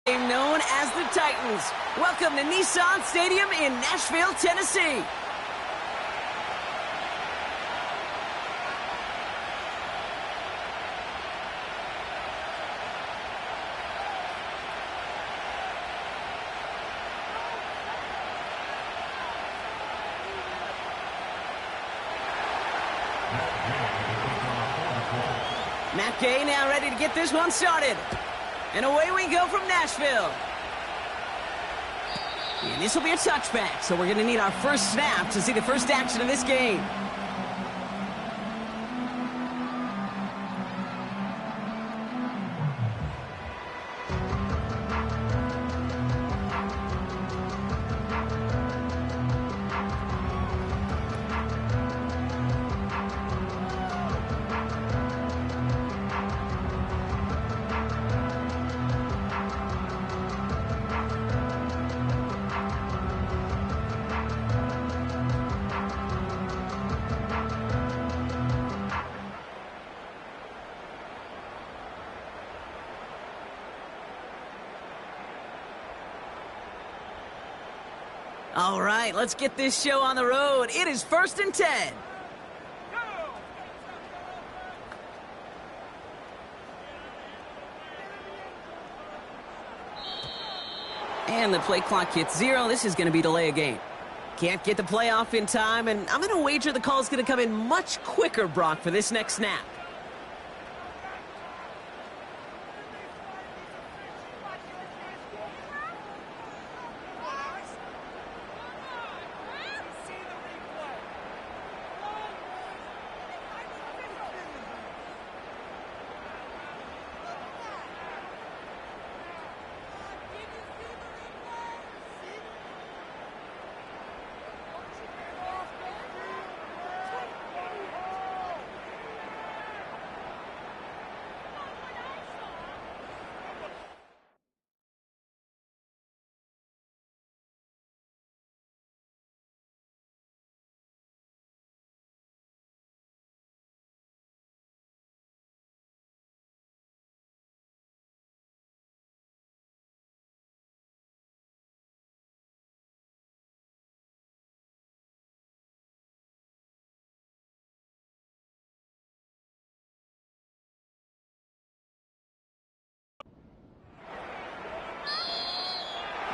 Known as the Titans. Welcome to Nissan Stadium in Nashville, Tennessee. Matt Gay now ready to get this one started. And away we go from Nashville. And this will be a touchback, so we're going to need our first snap to see the first action of this game. All right, let's get this show on the road. It is 1st and 10. And the play clock hits 0. This is going to be delay a game. Can't get the play off in time, and I'm going to wager the call is going to come in much quicker, Brock, for this next snap.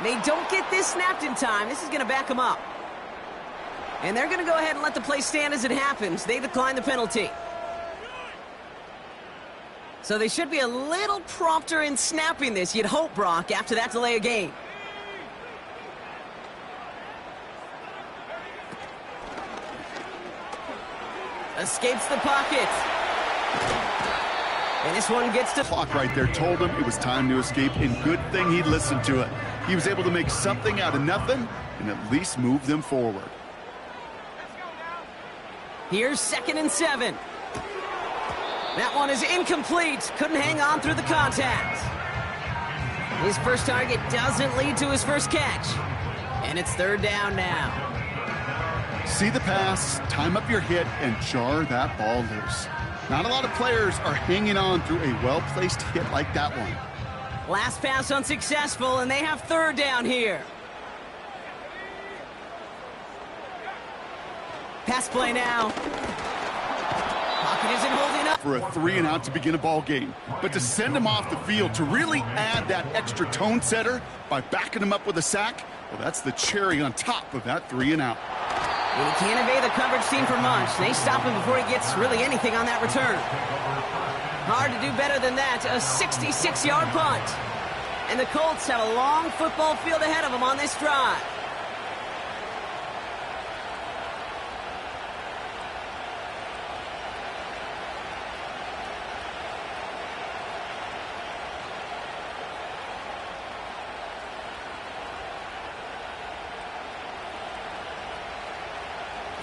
They don't get this snapped in time. This is going to back them up. And they're going to go ahead and let the play stand as it happens. They decline the penalty. So they should be a little prompter in snapping this, you'd hope, Brock, after that delay of game. Escapes the pocket. And this one gets to... Clock right there told him it was time to escape, and good thing he listened to it. He was able to make something out of nothing and at least move them forward. Here's 2nd and 7. That one is incomplete. Couldn't hang on through the contact. His first target doesn't lead to his first catch. And it's 3rd down now. See the pass, time up your hit, and jar that ball loose. Not a lot of players are hanging on through a well-placed hit like that one. Last pass unsuccessful, and they have 3rd down here. Pass play now. Pocket isn't holding up. For a 3-and-out to begin a ball game. But to send him off the field, to really add that extra tone setter by backing him up with a sack, well, that's the cherry on top of that 3-and-out. And he can't evade the coverage team for much. They stop him before he gets really anything on that return. Hard to do better than that. A 66-yard punt. And the Colts have a long football field ahead of them on this drive.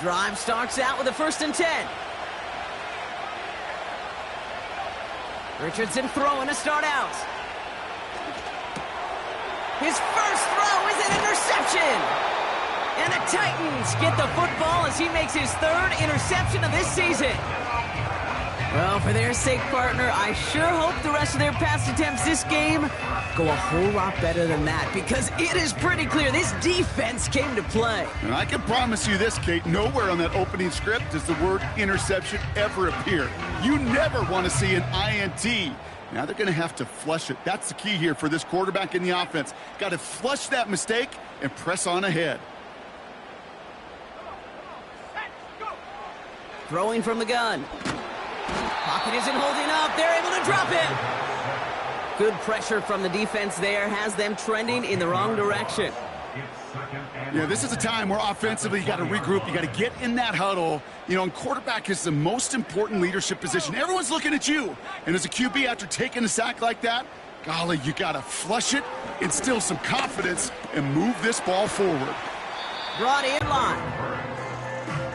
Drive starts out with a 1st and 10. Richardson throwing to start out. His first throw is an interception. And the Titans get the football as he makes his 3rd interception of this season. Well, for their sake, partner, I sure hope the rest of their pass attempts this game go a whole lot better than that, because it is pretty clear this defense came to play. And I can promise you this, Kate, nowhere on that opening script does the word interception ever appear. You never want to see an INT. Now they're going to have to flush it. That's the key here for this quarterback in the offense. Got to flush that mistake and press on ahead. Throwing from the gun. Pocket isn't holding up. They're able to drop it. Good pressure from the defense there has them trending in the wrong direction. Yeah, this is a time where offensively you got to regroup. You got to get in that huddle. You know, and quarterback is the most important leadership position. Everyone's looking at you. And as a QB, after taking a sack like that, golly, you got to flush it, instill some confidence, and move this ball forward. Brought in line.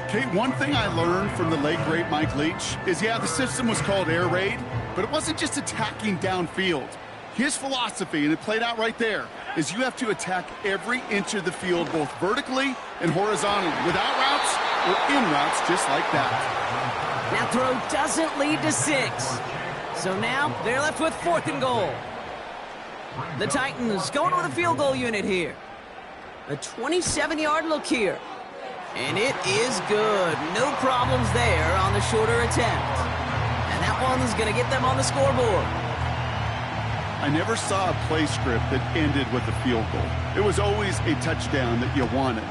Kate, one thing I learned from the late, great Mike Leach is, yeah, the system was called air raid, but it wasn't just attacking downfield. His philosophy, and it played out right there, is you have to attack every inch of the field, both vertically and horizontally, without routes or in routes, just like that. That throw doesn't lead to 6. So now they're left with 4th and goal. The Titans going with a field goal unit here. A 27-yard look here. And it is good. No problems there on the shorter attempt. And that one's going to get them on the scoreboard. I never saw a play script that ended with a field goal. It was always a touchdown that you wanted.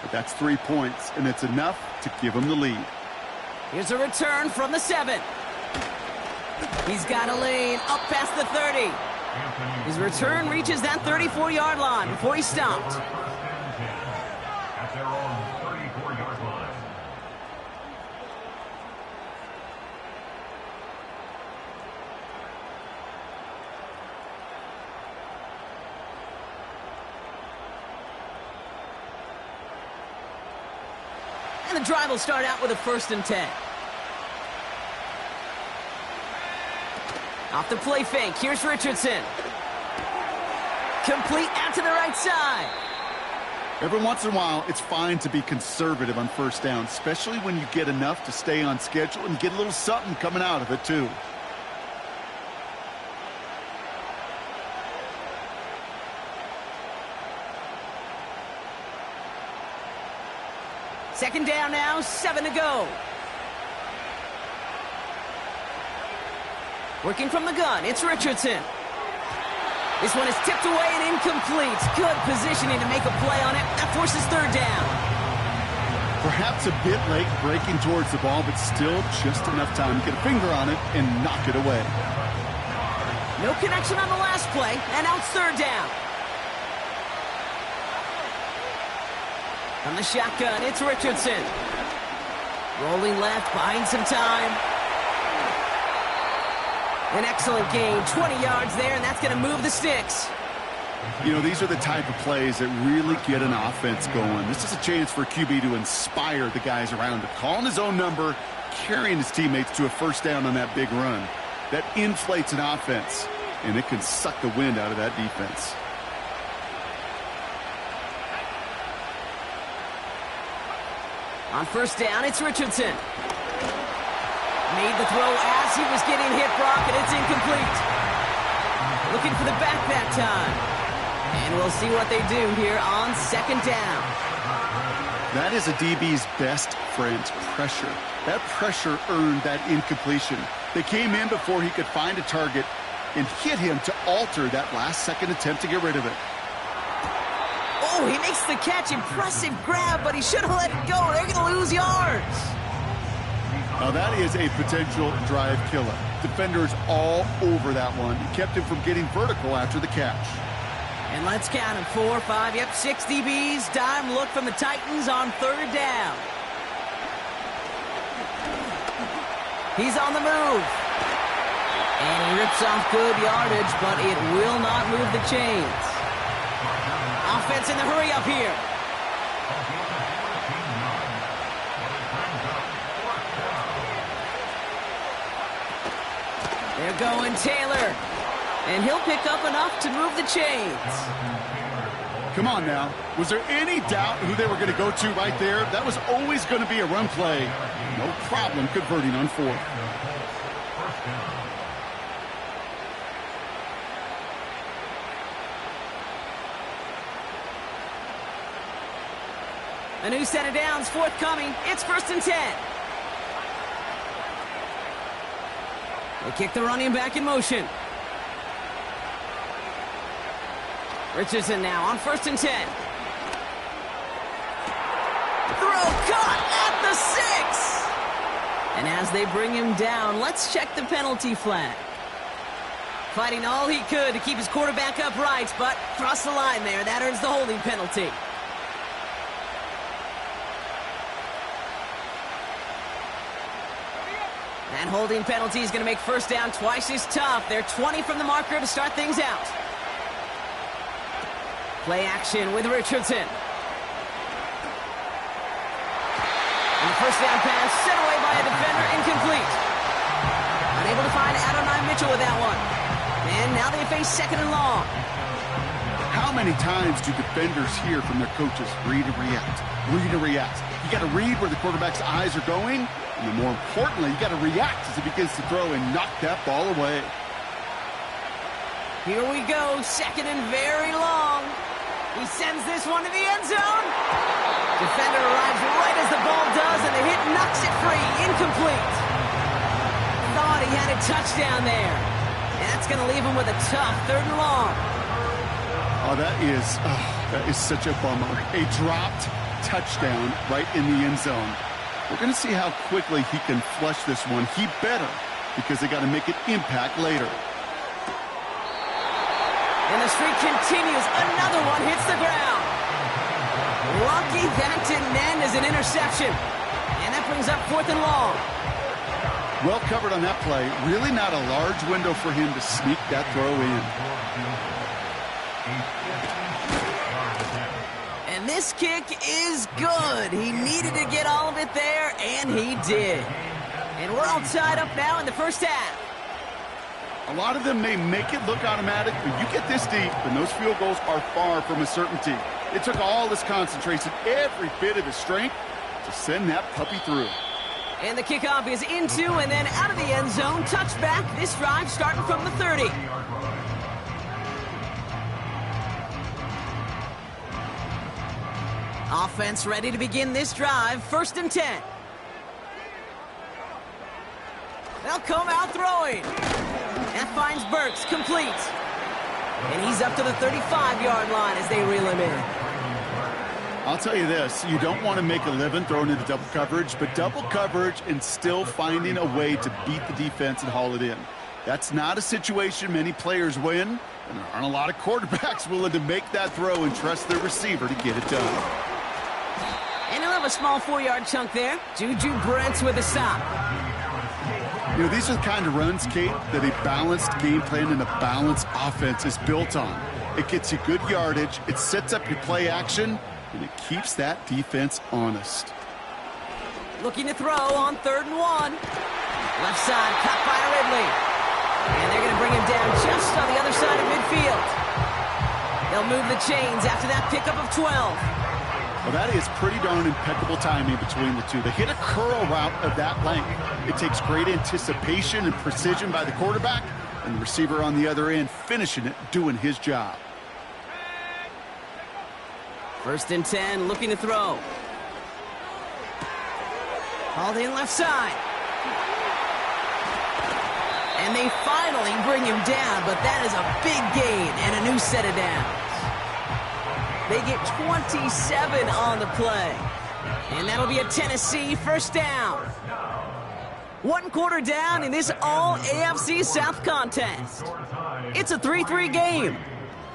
But that's 3 points, and it's enough to give them the lead. Here's a return from the 7. He's got a lane up past the 30. His return reaches that 34-yard line before he stopped. And the drive will start out with a 1st and 10. Off the play fake, here's Richardson. Complete out to the right side. Every once in a while, it's fine to be conservative on 1st down, especially when you get enough to stay on schedule and get a little something coming out of it, too. Second down now, 7 to go. Working from the gun, it's Richardson. This one is tipped away and incomplete. Good positioning to make a play on it. That forces 3rd down. Perhaps a bit late breaking towards the ball, but still just enough time to get a finger on it and knock it away. No connection on the last play, and now it's 3rd down. From the shotgun, it's Richardson. Rolling left, buying some time. An excellent gain, 20 yards there, and that's going to move the sticks. You know, these are the type of plays that really get an offense going. This is a chance for a QB to inspire the guys around him. Calling his own number, carrying his teammates to a 1st down on that big run. That inflates an offense, and it can suck the wind out of that defense. On 1st down, it's Richardson. Made the throw as he was getting hit, Brock, and it's incomplete. Looking for the back that time. And we'll see what they do here on 2nd down. That is a DB's best friend, pressure. That pressure earned that incompletion. They came in before he could find a target and hit him to alter that last-second attempt to get rid of it. Oh, he makes the catch. Impressive grab, but he should have let it go. They're going to lose yards. Now that is a potential drive killer. Defenders all over that one. He kept him from getting vertical after the catch. And let's count them. 4, 5, yep, 6 DBs. Dime look from the Titans on 3rd down. He's on the move. And he rips off good yardage, but it will not move the chains. Offense in the hurry up here. They're going Taylor. And he'll pick up enough to move the chains. Come on now. Was there any doubt who they were going to go to right there? That was always going to be a run play. No problem converting on 4th. A new set of downs forthcoming. It's 1st and 10. They kick the running back in motion. Richardson now on 1st and 10. Throw caught at the 6. And as they bring him down, let's check the penalty flag. Fighting all he could to keep his quarterback upright, but cross the line there. That earns the holding penalty. That holding penalty is going to make 1st down twice as tough. They're 20 from the marker to start things out. Play action with Richardson. And the 1st down pass set away by a defender, incomplete. Unable to find Adonai Mitchell with that one. And now they face 2nd and long. How many times do defenders hear from their coaches, read and react, read and react? You got to read where the quarterback's eyes are going, and then more importantly, you got to react as he begins to throw and knock that ball away. Here we go, 2nd and very long. He sends this one to the end zone. Defender arrives right as the ball does, and the hit knocks it free. Incomplete. Thought he had a touchdown there. And that's going to leave him with a tough 3rd and long. Oh, that is such a bummer. A dropped touchdown right in the end zone. We're going to see how quickly he can flush this one. He better, because they got to make an impact later. And the streak continues. Another one hits the ground. Lucky that didn't end as an interception. And that brings up 4th and long. Well covered on that play. Really not a large window for him to sneak that throw in. And this kick is good. He needed to get all of it there, and he did. And we're all tied up now in the 1st half. A lot of them may make it look automatic, but you get this deep, and those field goals are far from a certainty. It took all his concentration, every bit of his strength, to send that puppy through. And the kickoff is into and then out of the end zone. Touchback. This drive starting from the 30. Offense ready to begin this drive. 1st and 10. They'll come out throwing. That finds Burks, complete. And he's up to the 35-yard line as they reel him in. I'll tell you this, you don't want to make a living throwing into double coverage, but double coverage and still finding a way to beat the defense and haul it in. That's not a situation many players win, and there aren't a lot of quarterbacks willing to make that throw and trust their receiver to get it done. And he'll have a small 4-yard chunk there. Juju Brents with a stop. You know, these are the kind of runs, Kate, that a balanced game plan and a balanced offense is built on. It gets you good yardage, it sets up your play action, and it keeps that defense honest. Looking to throw on 3rd and 1. Left side, caught by Ridley. And they're going to bring him down just on the other side of midfield. They'll move the chains after that pickup of 12. Well, that is pretty darn impeccable timing between the two. They hit a curl route of that length. It takes great anticipation and precision by the quarterback, and the receiver on the other end finishing it, doing his job. 1st and 10, looking to throw. Hauled in left side. And they finally bring him down, but that is a big gain and a new set of downs. They get 27 on the play. And that'll be a Tennessee 1st down. 1 quarter down in this all-AFC South contest. It's a 3-3 game.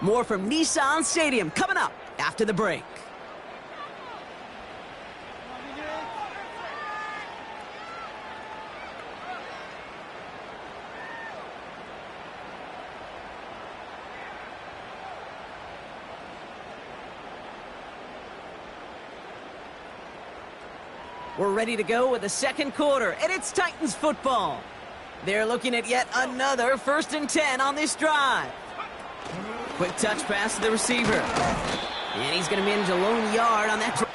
More from Nissan Stadium coming up after the break. We're ready to go with the 2nd quarter, and it's Titans football. They're looking at yet another 1st and 10 on this drive. Quick touch pass to the receiver. And he's going to manage a lone yard on that drive.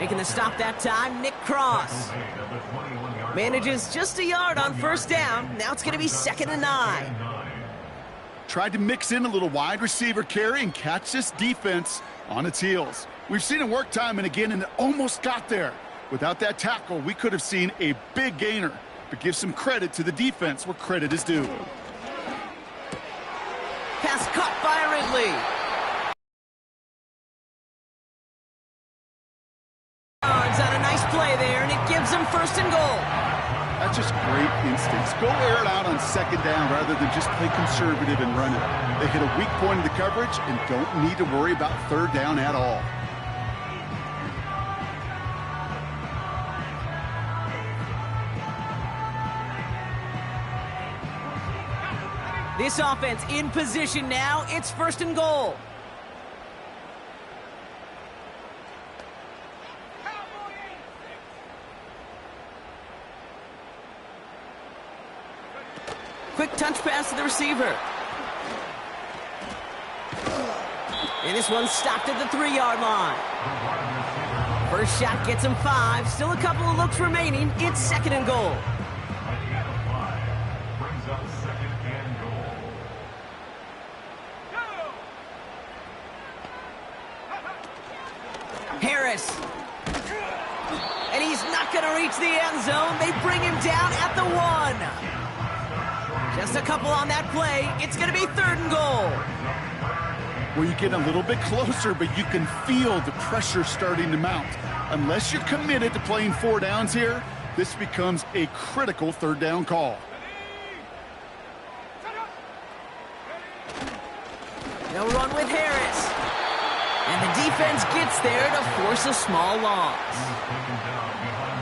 Making the stop that time, Nick Cross. Manages just a yard on first down. Now it's going to be 2nd and 9. Tried to mix in a little wide receiver carry and catch this defense on its heels. We've seen it work time and again, and it almost got there. Without that tackle, we could have seen a big gainer. But give some credit to the defense where credit is due. Pass caught by Ridley. On a nice play there, and it gives them 1st and goal. That's just great instincts. Go air it out on 2nd down rather than just play conservative and run it. They hit a weak point in the coverage and don't need to worry about 3rd down at all. This offense in position now. It's 1st and goal. Quick touch pass to the receiver. And this one's stopped at the 3-yard line. First shot gets him 5. Still a couple of looks remaining. It's 2nd and goal. Harris. And he's not going to reach the end zone. They bring him down at the 1. Just a couple on that play. It's going to be 3rd and goal. Well, you get a little bit closer, but you can feel the pressure starting to mount. Unless you're committed to playing 4 downs here, this becomes a critical 3rd down call. They'll run with Harris. And the defense gets there to force a small loss.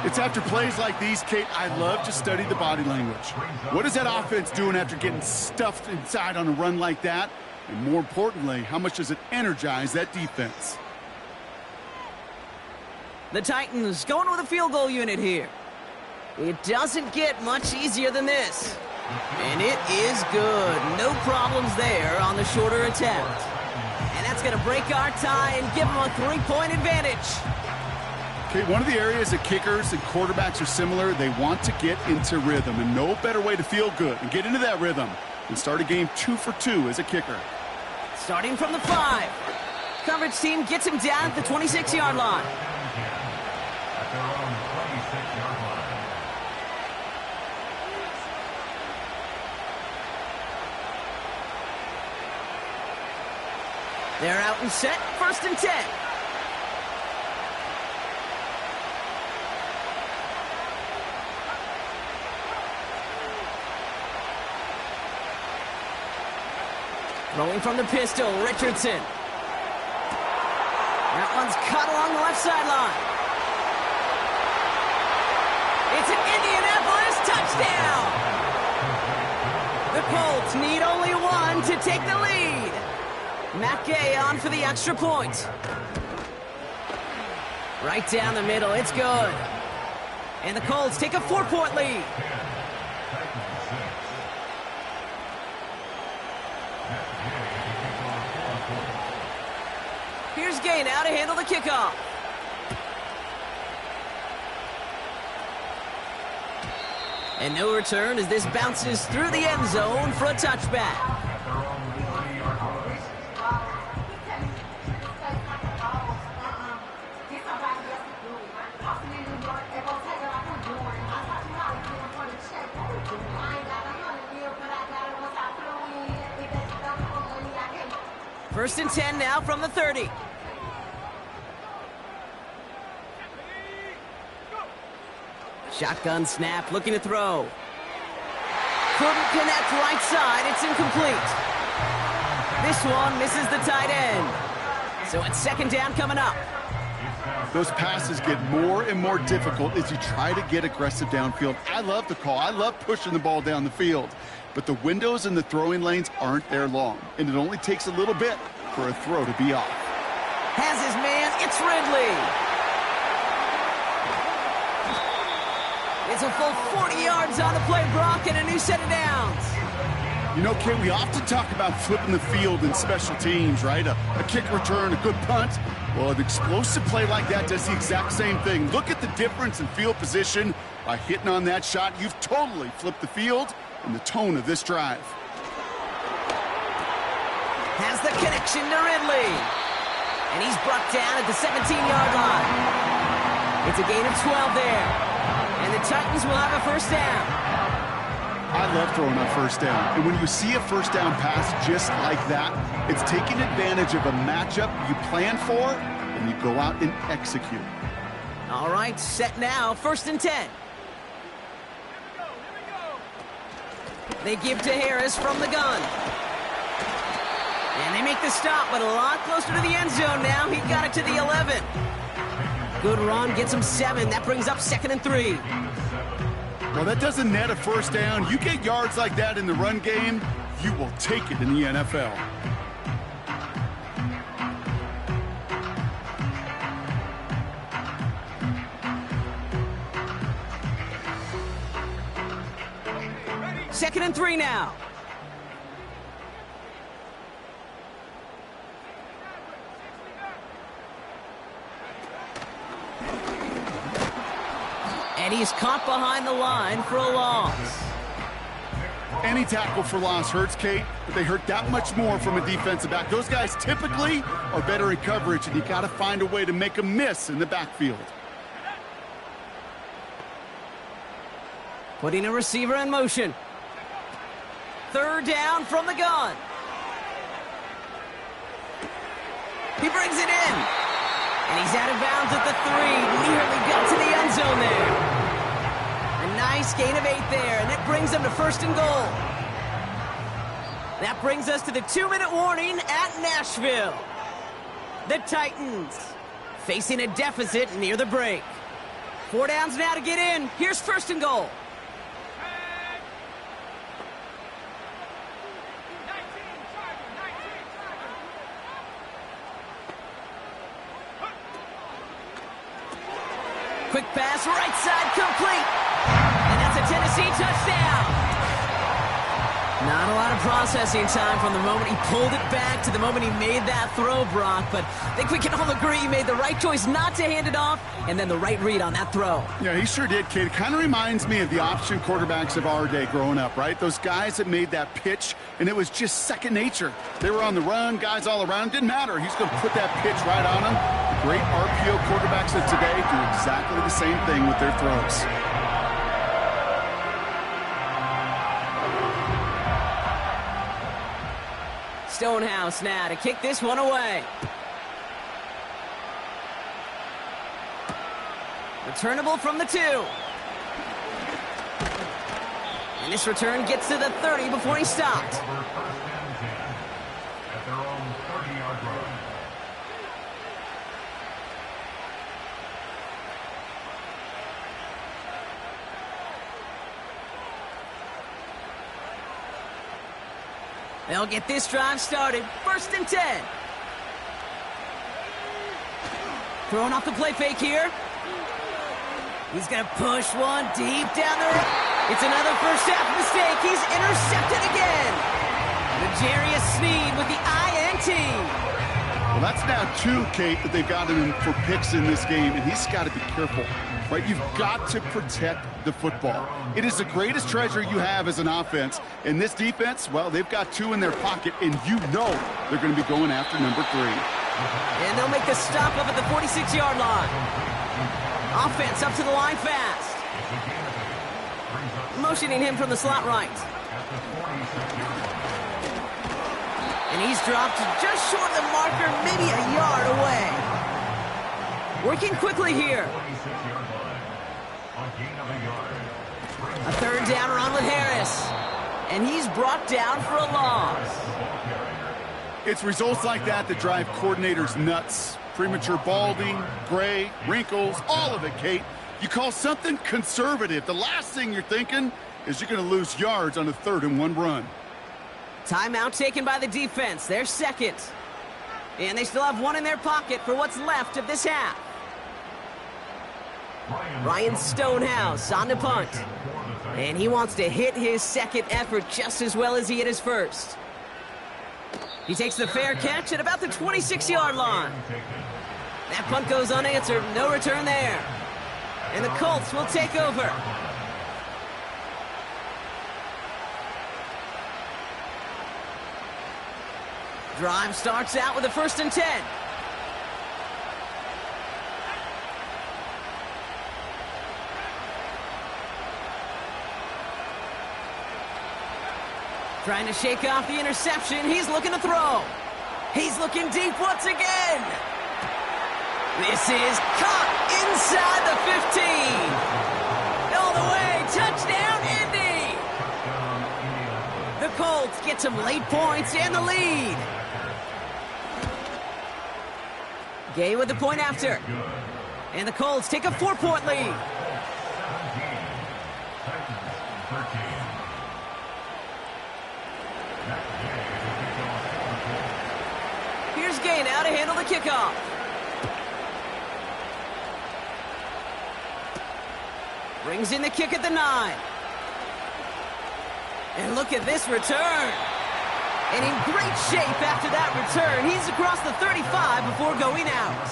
It's after plays like these, Kate, I love to study the body language. What is that offense doing after getting stuffed inside on a run like that? And more importantly, how much does it energize that defense? The Titans going with a field goal unit here. It doesn't get much easier than this. And it is good. No problems there on the shorter attempt. And that's going to break our tie and give them a 3-point advantage. Okay, one of the areas that kickers and quarterbacks are similar, they want to get into rhythm, and no better way to feel good and get into that rhythm than start a game 2 for 2 as a kicker. Starting from the 5. Coverage team gets him down at the 26-yard line. They're out and set, 1st and 10. Throwing from the pistol, Richardson. That one's cut along the left sideline. It's an Indianapolis touchdown. The Colts need only 1 to take the lead. Matt Gay on for the extra point. Right down the middle, it's good. And the Colts take a 4-point lead. Here's Gay now to handle the kickoff. And no return as this bounces through the end zone for a touchback. First and 10 now from the 30. Shotgun snap, looking to throw. Couldn't connect right side, it's incomplete. This one misses the tight end. So it's 2nd down coming up. Those passes get more and more difficult as you try to get aggressive downfield. I love the call. I love pushing the ball down the field. But the windows in the throwing lanes aren't there long, and it only takes a little bit for a throw to be off. Has his man, it's Ridley. It's a full 40 yards on the play, Brock, and a new set of downs. You know, Ken, we often talk about flipping the field in special teams, right? A kick return, a good punt. Well, an explosive play like that does the exact same thing. Look at the difference in field position. By hitting on that shot, you've totally flipped the field and the tone of this drive. Has the connection to Ridley. And he's brought down at the 17-yard line. It's a gain of 12 there. And the Titans will have a first down. I love throwing on first down. And when you see a first down pass just like that, it's taking advantage of a matchup you plan for, and you go out and execute. All right, set now, 1st and 10. They give to Harris from the gun. And they make the stop, but a lot closer to the end zone now. He got it to the 11. Good run, gets him 7. That brings up 2nd and 3. Well, that doesn't net a first down. You get yards like that in the run game, you will take it in the NFL. Second and 3 now. And he's caught behind the line for a loss. Any tackle for loss hurts, Kate, but they hurt that much more from a defensive back. Those guys typically are better in coverage, and you got to find a way to make them miss in the backfield. Putting a receiver in motion. 3rd down from the gun. He brings it in. And he's out of bounds at the 3. Nearly got to the end zone there. A nice gain of 8 there, and it brings them to 1st and goal. That brings us to the 2-minute warning at Nashville. The Titans facing a deficit near the break. 4 downs now to get in. Here's 1st and goal. Quick pass, right side, complete. And that's a Tennessee touchdown. Not a lot of processing time from the moment he pulled it back to the moment he made that throw, Brock. But I think we can all agree he made the right choice not to hand it off, and then the right read on that throw. Yeah, he sure did, kid. It kind of reminds me of the option quarterbacks of our day growing up, right? Those guys that made that pitch, and it was just second nature. They were on the run, guys all around. Didn't matter. He's going to put that pitch right on them. The great RPO quarterbacks of today do exactly the same thing with their throws. Stonehouse now to kick this one away. Returnable from the 2. And this return gets to the 30 before he stopped. At their own 30-yard line. They'll get this drive started. 1st and 10. Throwing off the play fake here. He's going to push one deep down the road. It's another first half mistake. He's intercepted again. L'Jarius Sneed with the INT. Well, that's now 2, Kate, that they've gotten him for picks in this game, and he's got to be careful, right? You've got to protect the football. It is the greatest treasure you have as an offense. In this defense, well, they've got 2 in their pocket, and you know they're going to be going after number 3. And they'll make the stop up at the 46-yard line. Offense up to the line fast. Motioning him from the slot right. And he's dropped just short of the marker, maybe a yard away. Working quickly here. A 3rd down run with Harris. And he's brought down for a loss. It's results like that that drive coordinators nuts. Premature balding, gray, wrinkles, all of it, Kate. You call something conservative. The last thing you're thinking is you're going to lose yards on a 3rd and 1 run. Timeout taken by the defense. They're 2nd. And they still have 1 in their pocket for what's left of this half. Ryan Stonehouse on the punt. And he wants to hit his 2nd effort just as well as he hit his 1st. He takes the fair catch at about the 26-yard line. That punt goes unanswered. No return there. And the Colts will take over. Drive starts out with a 1st and 10. Trying to shake off the interception. He's looking to throw. He's looking deep once again. This is caught inside the 15. All the way. Touchdown, Indy. The Colts get some late points and the lead. Gay with the point after. And the Colts take a 4-point lead. Here's Gay now to handle the kickoff. Brings in the kick at the 9. And look at this return. And in great shape after that return. He's across the 35 before going out.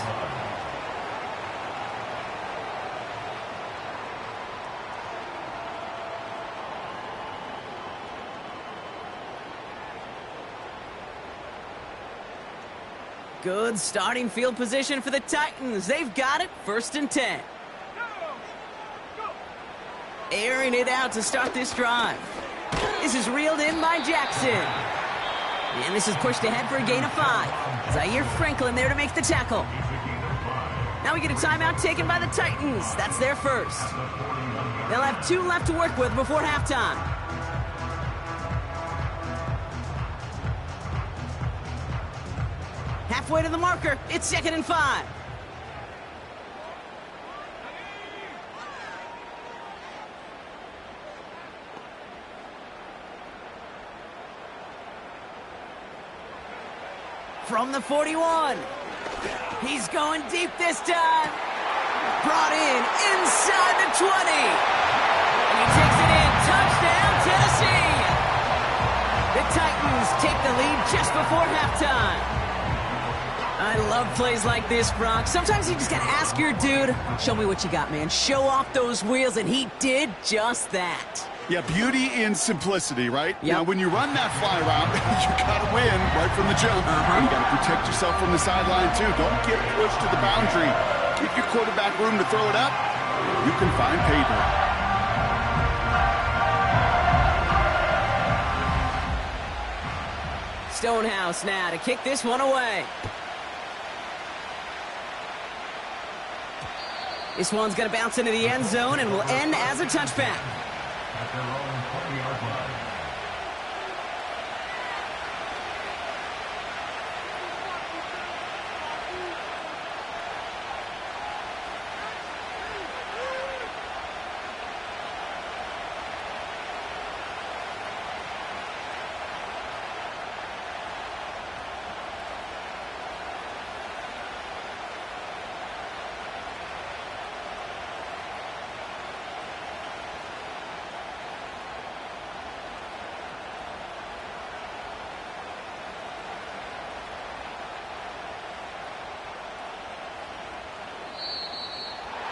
Good starting field position for the Titans. They've got it, 1st and 10. Airing it out to start this drive. This is reeled in by Jackson. And this is pushed ahead for a gain of 5. Zaire Franklin there to make the tackle. Now we get a timeout taken by the Titans. That's their first. They'll have 2 left to work with before halftime. Halfway to the marker. It's 2nd and 5. From the 41. He's going deep this time. Brought in inside the 20. And he takes it in. Touchdown, Tennessee. The Titans take the lead just before halftime. I love plays like this, Brock. Sometimes you just got to ask your dude, show me what you got, man. Show off those wheels, and he did just that. Yeah, beauty in simplicity, right? Yep. Now, when you run that fly route, you got to win right from the jump. You got to protect yourself from the sideline, too. Don't get pushed to the boundary. Give your quarterback room to throw it up. You can find paydirt. Stonehouse now to kick this one away. This one's going to bounce into the end zone and will end as a touchback. At their own 20-yard line.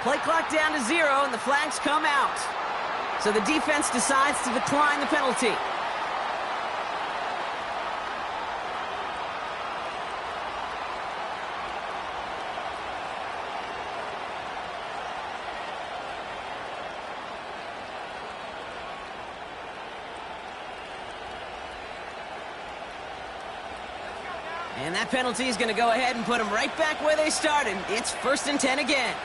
Play clock down to 0, and the flags come out. So the defense decides to decline the penalty. And that penalty is going to go ahead and put them right back where they started. It's 1st and 10 again.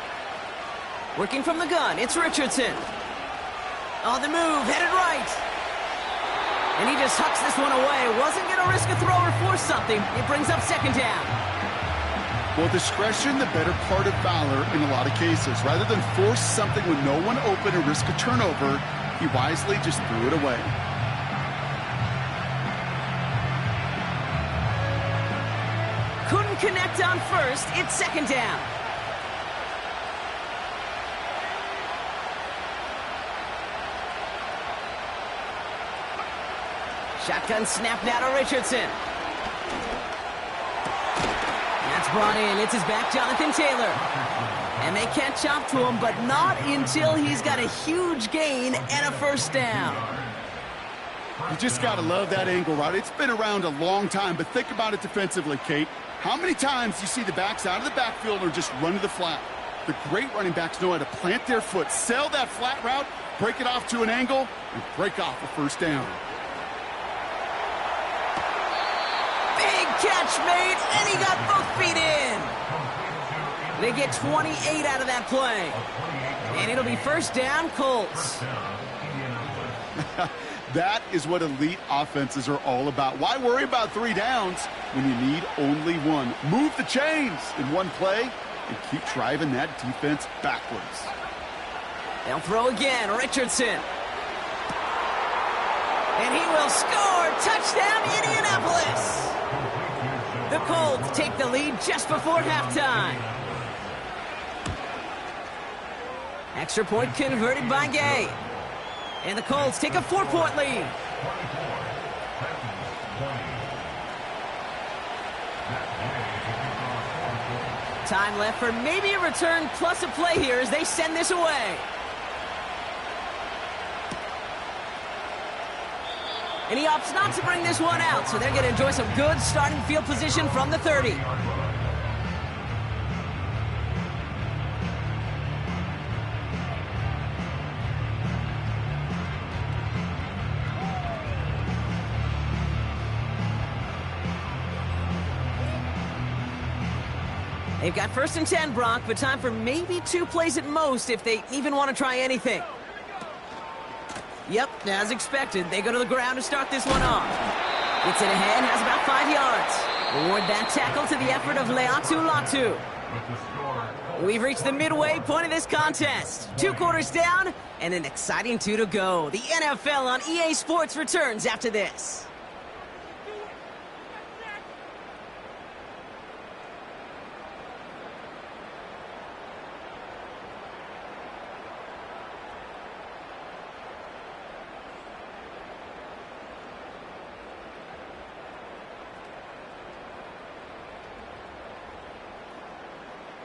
Working from the gun, it's Richardson. On the move, headed right. And he just hucks this one away. Wasn't going to risk a throw or force something. It brings up 2nd down. Well, discretion, the better part of valor in a lot of cases. Rather than force something with no one open and risk a turnover, he wisely just threw it away. Couldn't connect on 1st. It's 2nd down. Shotgun snap now to Richardson. That's brought in. It's his back, Jonathan Taylor. And they can't chop to him, but not until he's got a huge gain and a first down. You just got to love that angle route. It's been around a long time, but think about it defensively, Kate. How many times do you see the backs out of the backfield or just run to the flat? The great running backs know how to plant their foot, sell that flat route, break it off to an angle, and break off a first down. Big catch made, and he got both feet in. They get 28 out of that play. And it'll be first down, Colts. That is what elite offenses are all about. Why worry about 3 downs when you need only 1? Move the chains in one play and keep driving that defense backwards. They'll throw again, Richardson. And he will score. Touchdown, Indianapolis. The Colts take the lead just before halftime. Extra point converted by Gay. And the Colts take a 4-point lead. Time left for maybe a return plus a play here as they send this away. And he opts not to bring this one out, so they're going to enjoy some good starting field position from the 30. They've got 1st and 10, Brock, but time for maybe 2 plays at most if they even want to try anything. Yep, as expected, they go to the ground to start this one off. Gets it ahead, has about 5 yards. Reward that tackle to the effort of Leatu Latu. We've reached the midway point of this contest. 2 quarters down, and an exciting 2 to go. The NFL on EA Sports returns after this.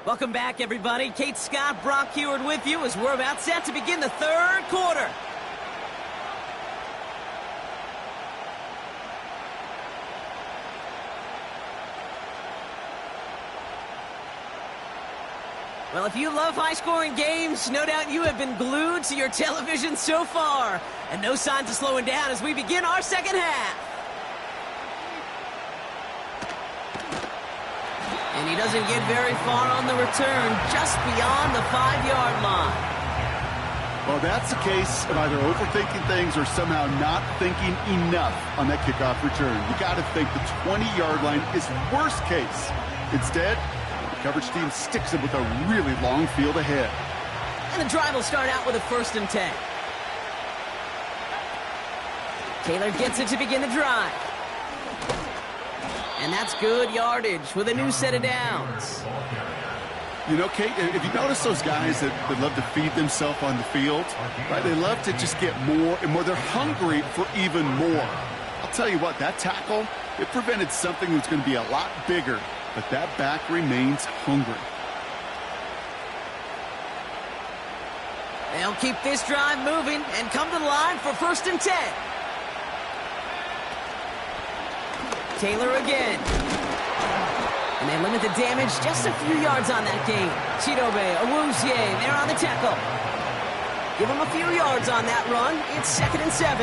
Welcome back, everybody. Kate Scott, Brock Heward with you as we're about set to begin the 3rd quarter. Well, if you love high-scoring games, no doubt you have been glued to your television so far. And no signs of slowing down as we begin our second half. And he doesn't get very far on the return, just beyond the 5-yard line. Well, that's the case of either overthinking things or somehow not thinking enough on that kickoff return. You got to think the 20-yard line is worst case. Instead, the coverage team sticks him with a really long field ahead. And the drive will start out with a 1st and 10. Taylor gets it to begin the drive. And that's good yardage with a new set of downs. You know, Kate, if you notice those guys that love to feed themselves on the field, right? They love to just get more and more. They're hungry for even more. I'll tell you what, that tackle, it prevented something that's going to be a lot bigger, but that back remains hungry. They'll keep this drive moving and come to the line for 1st and 10. Taylor again. And they limit the damage just a few yards on that gain. Chidobe, Awuzie, they're on the tackle. Give them a few yards on that run. It's 2nd and 7.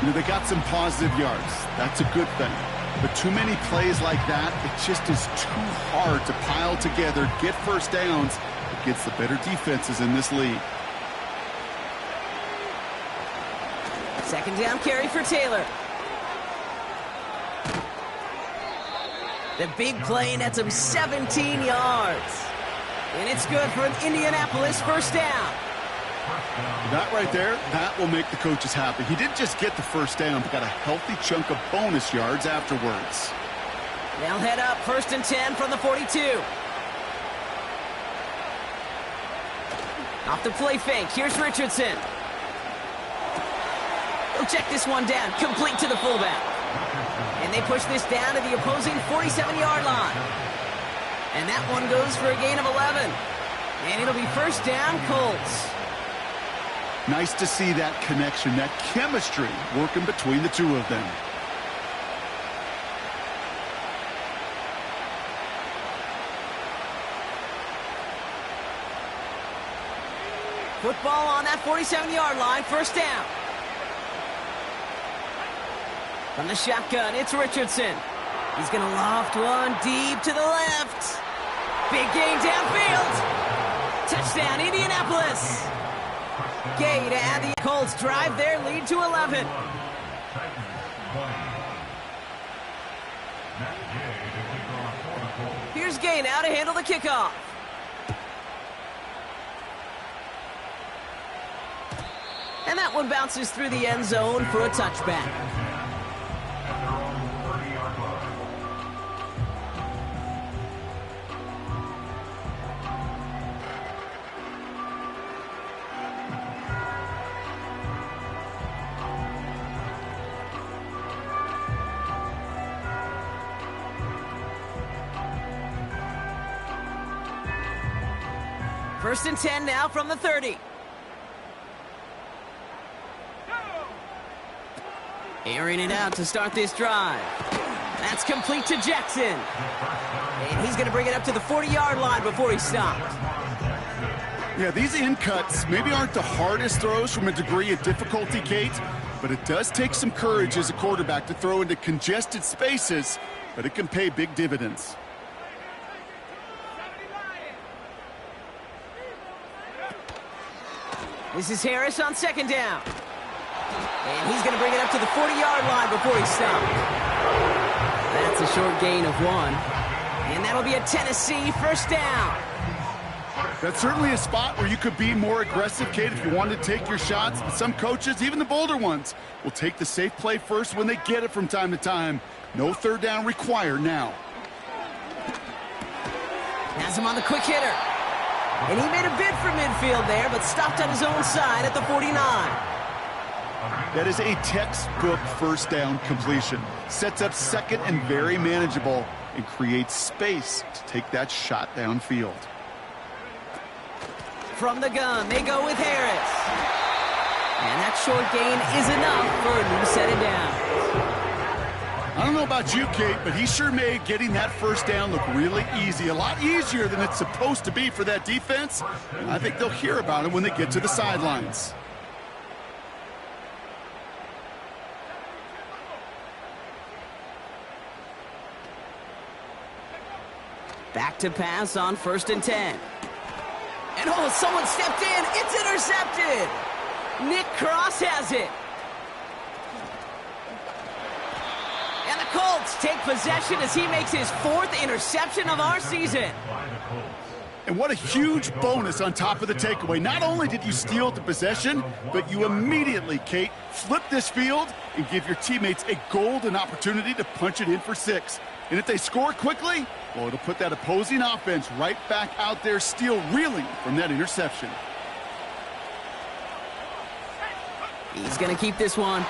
You know, they got some positive yards. That's a good thing. But too many plays like that, it just is too hard to pile together, get first downs against the better defenses in this league. 2nd down carry for Taylor. The big play nets him 17 yards. And it's good for an Indianapolis 1st down. That right there, that will make the coaches happy. He didn't just get the 1st down, but got a healthy chunk of bonus yards afterwards. They'll head up 1st and 10 from the 42. Off the play fake. Here's Richardson. He'll check this one down. Complete to the fullback. And they push this down to the opposing 47-yard line. And that one goes for a gain of 11. And it'll be first down, Colts. Nice to see that connection, that chemistry working between the two of them. Football on that 47-yard line, first down. From the shotgun, it's Richardson. He's going to loft one deep to the left. Big gain downfield. Touchdown, Indianapolis. Gay to add the Colts drive their lead to 11. Here's Gay now to handle the kickoff. And that one bounces through the end zone for a touchback. First and 10 now from the 30. Airing it out to start this drive. That's complete to Jackson. And he's going to bring it up to the 40-yard line before he stopped. Yeah, these in cuts maybe aren't the hardest throws from a degree of difficulty, Kate, but it does take some courage as a quarterback to throw into congested spaces, but it can pay big dividends. This is Harris on second down. And he's going to bring it up to the 40-yard line before he stopped. That's a short gain of 1. And that'll be a Tennessee first down. That's certainly a spot where you could be more aggressive, Kate, if you wanted to take your shots. But some coaches, even the bolder ones, will take the safe play first when they get it from time to time. No third down required now. Has him on the quick hitter. And he made a bid for midfield there, but stopped on his own side at the 49. That is a textbook first down completion. Sets up second and very manageable and creates space to take that shot downfield. From the gun, they go with Harris. And that short gain is enough for a new set of downs. I don't know about you, Kate, but he sure made getting that first down look really easy. A lot easier than it's supposed to be for that defense. And I think they'll hear about it when they get to the sidelines. Back to pass on first and 10. And oh, someone stepped in. It's intercepted. Nick Cross has it. And the Colts take possession as he makes his 4th interception of our season. And what a huge bonus on top of the takeaway. Not only did you steal the possession, but you immediately, Kate, flip this field and give your teammates a golden opportunity to punch it in for 6. And if they score quickly, well, it'll put that opposing offense right back out there, still reeling from that interception. He's going to keep this one.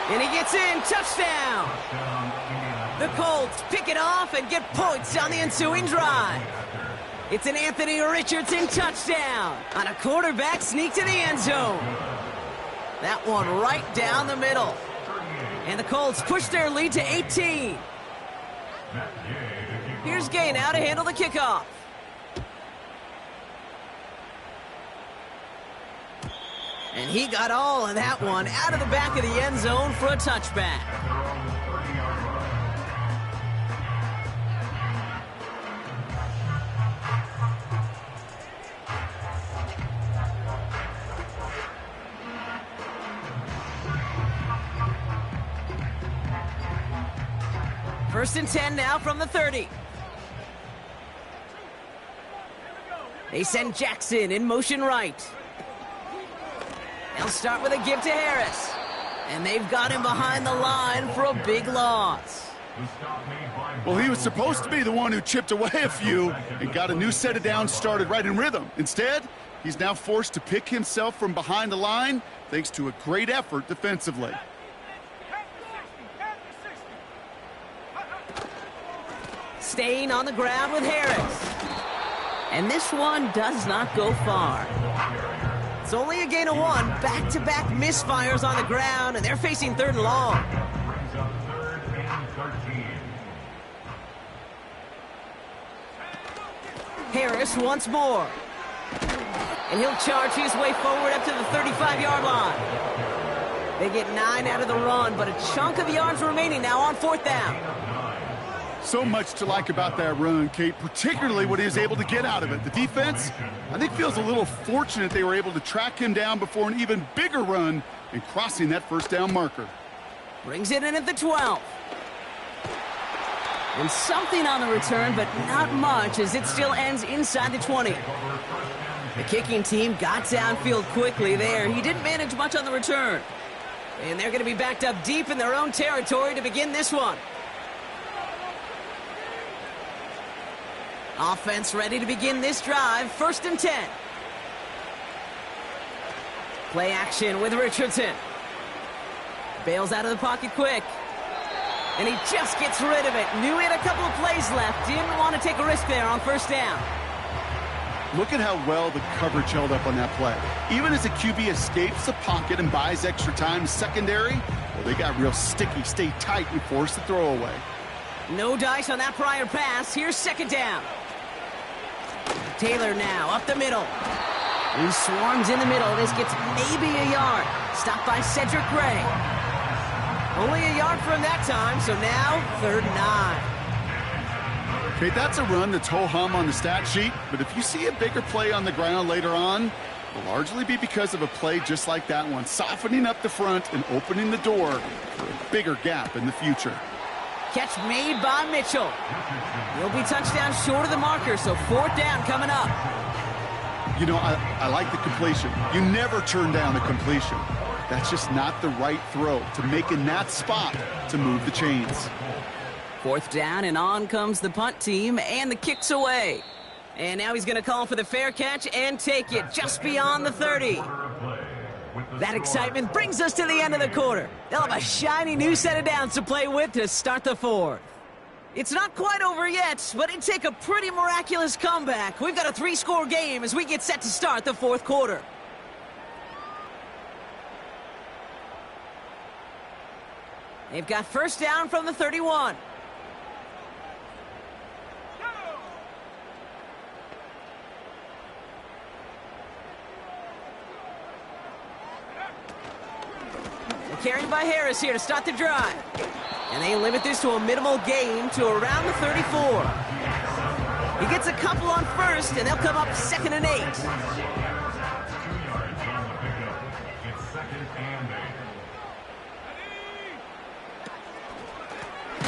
And he gets in. Touchdown. The Colts pick it off and get points on the ensuing drive. It's an Anthony Richardson touchdown on a quarterback sneak to the end zone. That one right down the middle. And the Colts push their lead to 18. Here's Gay now to handle the kickoff. And he got all of that one out of the back of the end zone for a touchback. First and 10 now from the 30. They send Jackson in motion right. They'll start with a give to Harris. And they've got him behind the line for a big loss. Well, he was supposed to be the one who chipped away a few and got a new set of downs started right in rhythm. Instead, he's now forced to pick himself from behind the line thanks to a great effort defensively. staying on the ground with Harris. And this one does not go far. It's only a gain of 1. Back-to-back misfires on the ground, and they're facing 3rd and long. Brings up 3rd and 13. Harris once more. And he'll charge his way forward up to the 35-yard line. They get 9 out of the run, but a chunk of yards remaining now on 4th down. So much to like about that run, Kate, particularly what he was able to get out of it. The defense, I think, feels a little fortunate they were able to track him down before an even bigger run and crossing that 1st down marker. Brings it in at the 12. And something on the return, but not much, as it still ends inside the 20. The kicking team got downfield quickly there. He didn't manage much on the return. And they're going to be backed up deep in their own territory to begin this one. Offense ready to begin this drive. 1st and 10. Play action with Richardson. Bails out of the pocket quick. And he just gets rid of it. Knew he had a couple of plays left. Didn't want to take a risk there on 1st down. Look at how well the coverage held up on that play. Even as the QB escapes the pocket and buys extra time secondary, well, they got real sticky, stay tight, and force the throw away. No dice on that prior pass. Here's 2nd down. Taylor now up the middle. He swarms in the middle. This gets maybe a yard. Stopped by Cedric Gray. Only a yard from that time, so now 3rd and 9. Okay, that's a run that's ho-hum on the stat sheet, but if you see a bigger play on the ground later on, it'll largely be because of a play just like that one, softening up the front and opening the door for a bigger gap in the future. Catch made by Mitchell. He'll be touchdown short of the marker, so 4th down coming up. You know, I like the completion. You never turn down a completion. That's just not the right throw to make in that spot to move the chains. 4th down, and on comes the punt team, and the kick's away. And now he's going to call for the fair catch and take it just beyond the 30. That excitement brings us to the end of the quarter. They'll have a shiny new set of downs to play with to start the 4th. It's not quite over yet, but it'd take a pretty miraculous comeback. We've got a 3-score game as we get set to start the 4th quarter. They've got 1st down from the 31. Carried by Harris here to start the drive. And they limit this to a minimal gain to around the 34. He gets a couple on 1st, and they'll come up 2nd and 8.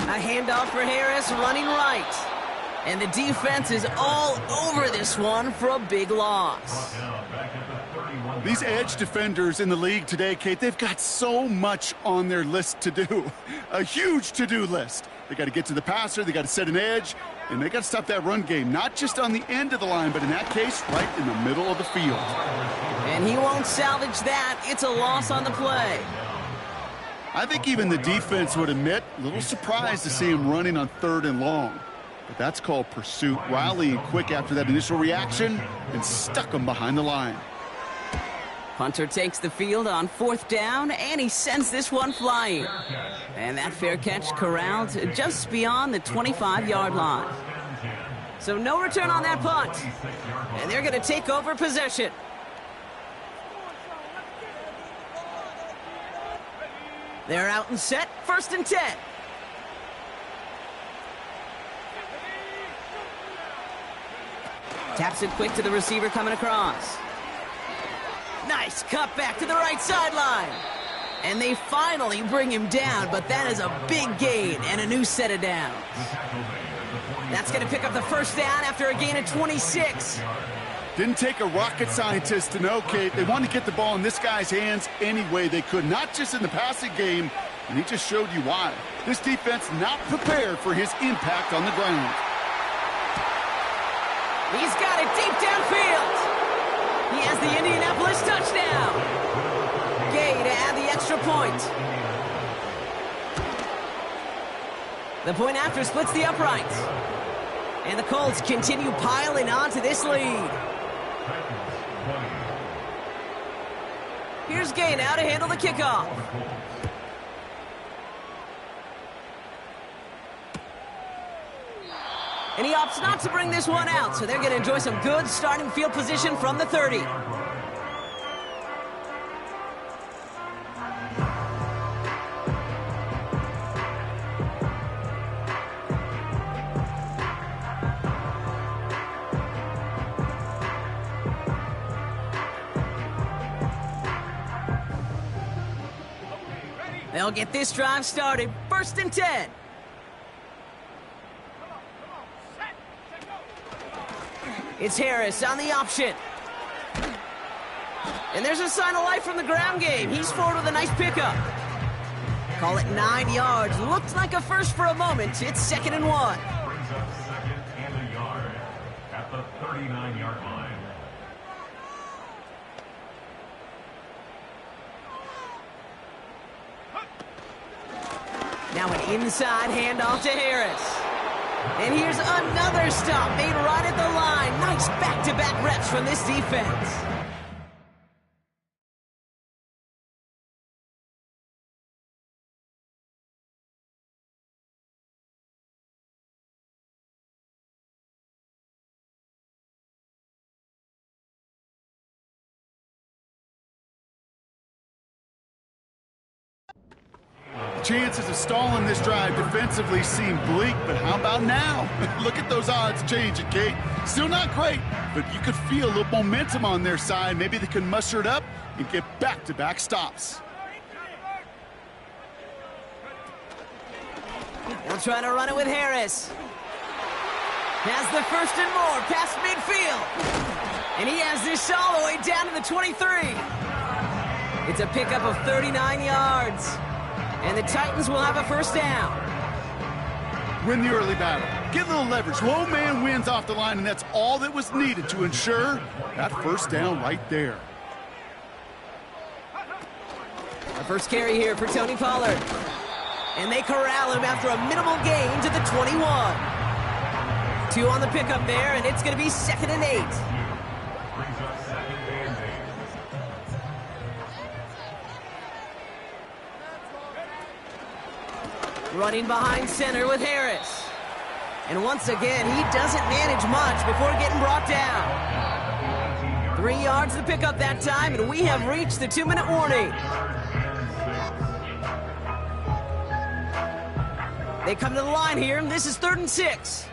A handoff for Harris, running right. And the defense is all over this one for a big loss. These edge defenders in the league today, Kate, they've got so much on their list to do. A huge to-do list. They got to get to the passer, they got to set an edge, and they got to stop that run game, not just on the end of the line, but in that case, right in the middle of the field. And he won't salvage that. It's a loss on the play. I think even the defense would admit, a little surprised to see him running on 3rd and long. But that's called pursuit, rallying quick after that initial reaction, and stuck him behind the line. Hunter takes the field on 4th down, and he sends this one flying. And that fair catch corralled just beyond the 25-yard line. So no return on that punt. And they're going to take over possession. They're out and set, 1st and 10. Taps it quick to the receiver coming across. Nice cut back to the right sideline. And they finally bring him down, but that is a big gain and a new set of downs. That's going to pick up the 1st down after a gain of 26. Didn't take a rocket scientist to know, Kate. They wanted to get the ball in this guy's hands any way they could, not just in the passing game, and he just showed you why. This defense not prepared for his impact on the ground. He's got it deep downfield. He has the Indianapolis touchdown. Gay to add the extra point. The point after splits the uprights. And the Colts continue piling onto this lead. Here's Gay now to handle the kickoff. And he opts not to bring this one out, so they're going to enjoy some good starting field position from the 30. They'll get this drive started. 1st and 10. It's Harris on the option. And there's a sign of life from the ground game. He's forward with a nice pickup. Call it 9 yards. Looked like a first for a moment. It's 2nd and 1. Brings up 2nd and a yard at the 39-yard line. Now an inside handoff to Harris. And here's another stop made right at the line. Nice back-to-back reps from this defense. Chances of stalling this drive defensively seem bleak, but how about now? Look at those odds changing, Kate. Still not great, but you could feel a little momentum on their side. Maybe they can muster it up and get back-to-back stops. They'll try to run it with Harris. Has the 1st and more past midfield. And he has this all the way down to the 23. It's a pickup of 39 yards. And the Titans will have a 1st down. Win the early battle. Get a little leverage. Low man wins off the line, and that's all that was needed to ensure that 1st down right there. The first carry here for Tony Pollard. And they corral him after a minimal gain to the 21. 2 on the pickup there, and it's going to be 2nd and 8. Brings up 2nd and 8. Running behind center with Harris. And once again, he doesn't manage much before getting brought down. 3 yards to pick up that time, and we have reached the 2-minute warning. They come to the line here, and this is 3rd and 6.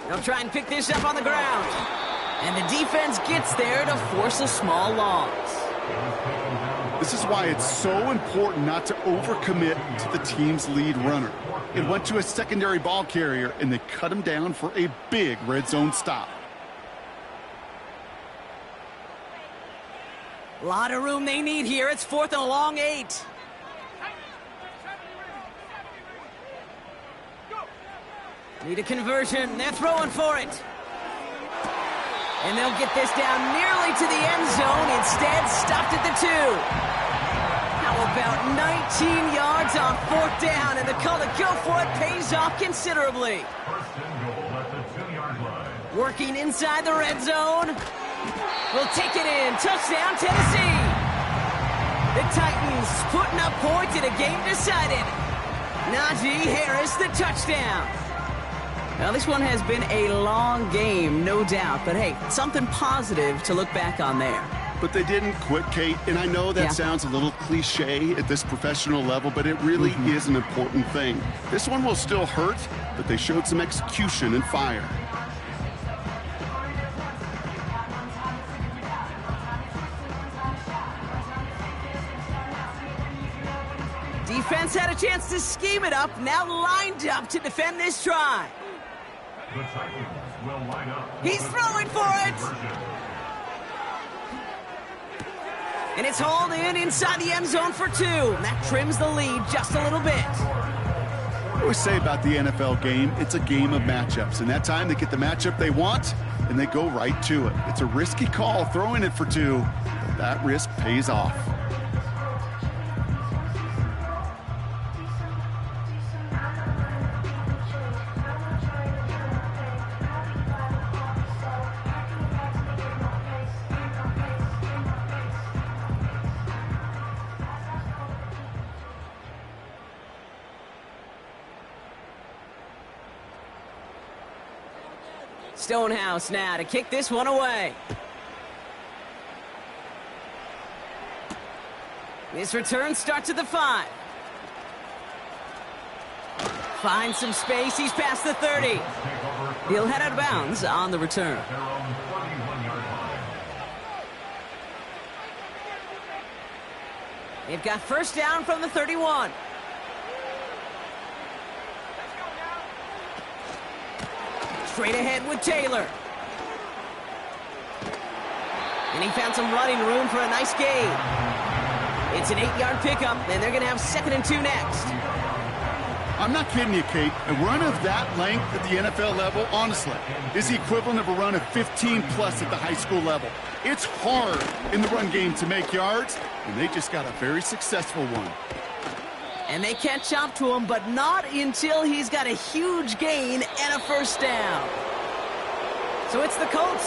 They'll try and pick this up on the ground. And the defense gets there to force a small loss. This is why it's so important not to overcommit to the team's lead runner. It went to a secondary ball carrier, and they cut him down for a big red zone stop. A lot of room they need here. It's 4th and a long 8. Need a conversion. They're throwing for it. And they'll get this down nearly to the end zone. Instead, stopped at the 2. How about 19 yards on 4th down? And the call to go for it pays off considerably. 1st and goal at the 2-yard line. Working inside the red zone. We'll take it in. Touchdown, Tennessee. The Titans putting up points in a game decided. Najee Harris, the touchdown. Now, this one has been a long game, no doubt. But, hey, something positive to look back on there. But they didn't quit, Kate. And I know that sounds a little cliche at this professional level, but it really is an important thing. This one will still hurt, but they showed some execution and fire. Defense had a chance to scheme it up, now lined up to defend this try. The Titans will line up. He's throwing for it. And it's hauled in inside the end zone for 2. That trims the lead just a little bit. I always say about the NFL game, it's a game of matchups. And that time they get the matchup they want, and they go right to it. It's a risky call throwing it for 2, but that risk pays off. Stonehouse now to kick this one away. This return starts at the 5. Finds some space. He's past the 30. He'll head out of bounds on the return. Their own 31-yard line. They've got first down from the 31. Straight ahead with Taylor. And he found some running room for a nice gain. It's an 8-yard pickup, and they're going to have 2nd and 2 next. I'm not kidding you, Kate. A run of that length at the NFL level, honestly, is the equivalent of a run of 15-plus at the high school level. It's hard in the run game to make yards, and they just got a very successful one. And they catch up to him, but not until he's got a huge gain and a first down. So it's the Colts